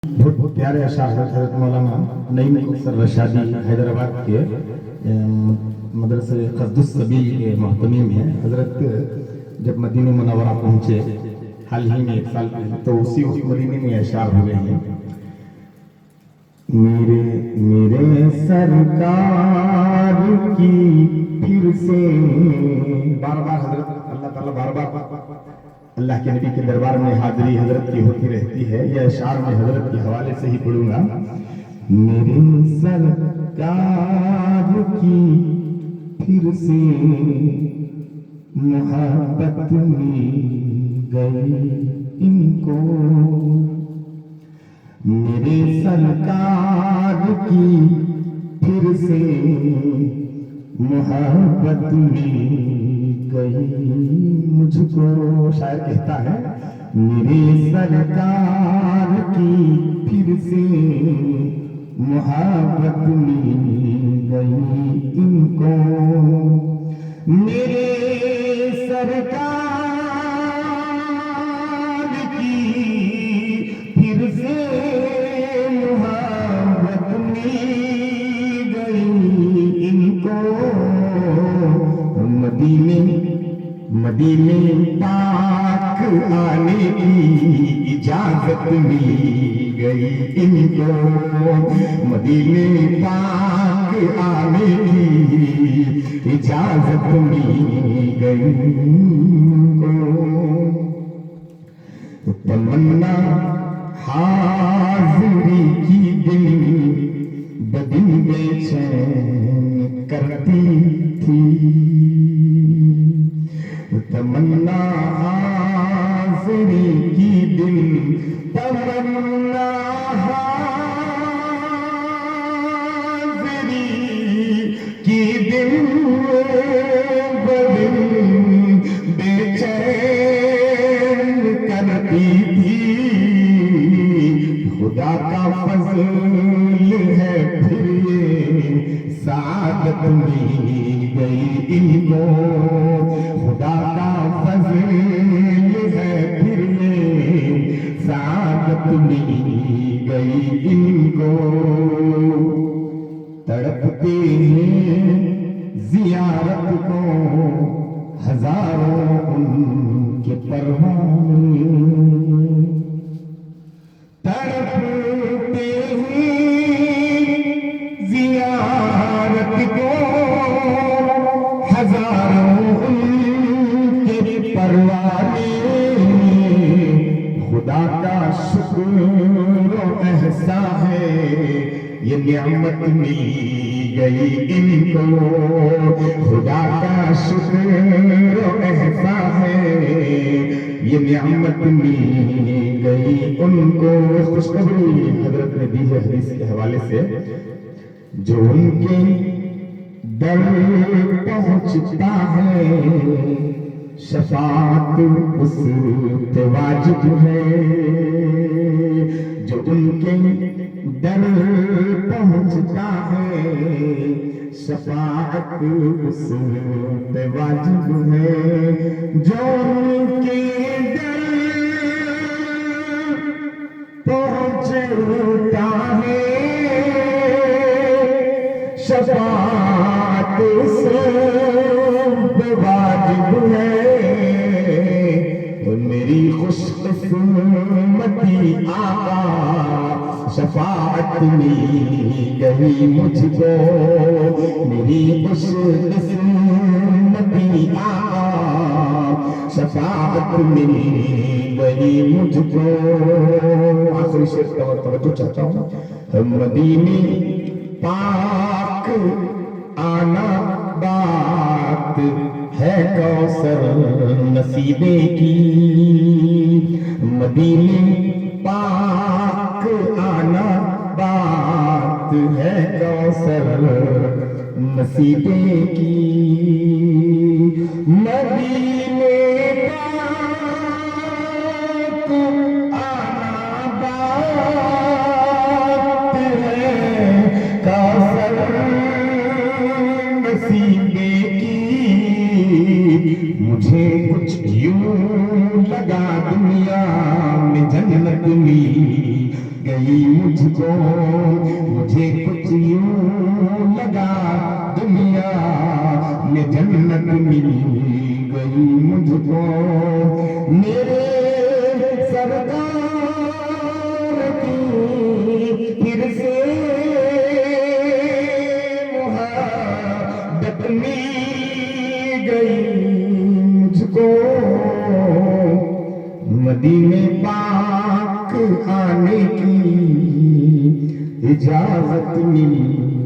बहुत प्यारे अशार हजरत मौलाना नईम अख्तर रशादी हैदराबाद के मदरसे क़स्दुस सबील के मोहतमीम हैं। हजरत जब मदीना मुनव्वरा पहुँचे हाल ही में 1 साल पहले, तो उसी वक्त मदीने में अशार हुए हैं। मेरे सरकार की फिर से बार बार हजरत अल्लाह ताला बार बार अल्लाह के नबी के दरबार में हाजिरी हजरत की होती रहती है। यह अशार में हजरत के हवाले से ही पढ़ूंगा। मेरे सरकार की फिर से मोहब्बत मिल गई इनको, मेरे सरकार की फिर से मोहब्बत मिल गई मुझको। शायर कहता है मेरे सरकार की फिर से मोहब्बत मिल गई इनको, मेरे सरकार की फिर से मोहब्बत मिल गई इनको, मदीने पाक आने की इजाजत मिल गई इनको, मदीने पाक आने की इजाजत मिल गई इनको। तमन्ना हाजिरी की दिल बदिन बेचैन करती थी, तमन्ना हाजिरी की दिल, तमन्ना हाजिरी की दिल बदिन बेचैन करती थी। खुदा का फजल है फिर ये सादत मिल गई इनको, खुदा का फजल है फिर ये सादत मिल गई इनको। तड़पते हैं जियारत को हजारों उनके परवाने, तड़पते हैं जियारत को हजारों उनके परवाने, खुदा का शुक्र एहसा है ये नियामत मिल गई इनको, खुदा का शुक्र एहसा है ये नियामत मिल गई उनको। खुशखबरी हजरत ने दी है हदीस के हवाले से, जो उनके दर पहुंचता है शफाअत उस पे वाजिब है, जो उनके दर पहुंचता है शफाअत उस पे वाजिब है, जो उनके दर पहुंचता है शफाअत उस पे वाजिब है। मेरी खुशकिस्मती आका शफाअत मिल गई मुझको, मेरी खुशकिस्मती आका शफाअत मिल गई मुझको। आखिरी शेर का तवज्जो चाहता हूँ। मदीने पाक आना बात है कौसर नसीबे की, मदीने पाक आना बात है कौसर नसीबे की, मदीने पाक आना बात है कौसर नसीबे की, मुझे कुछ यूं लगा दुनिया में जन्नत मिल गई مجھ کو مجھے کچھ یوں لگا دنیا میں جنت مل گئی مجھ کو میرے سرکار کی پھر سے محبت مل گئی مجھ کو مدینے پاک آنے کی اجازت ملی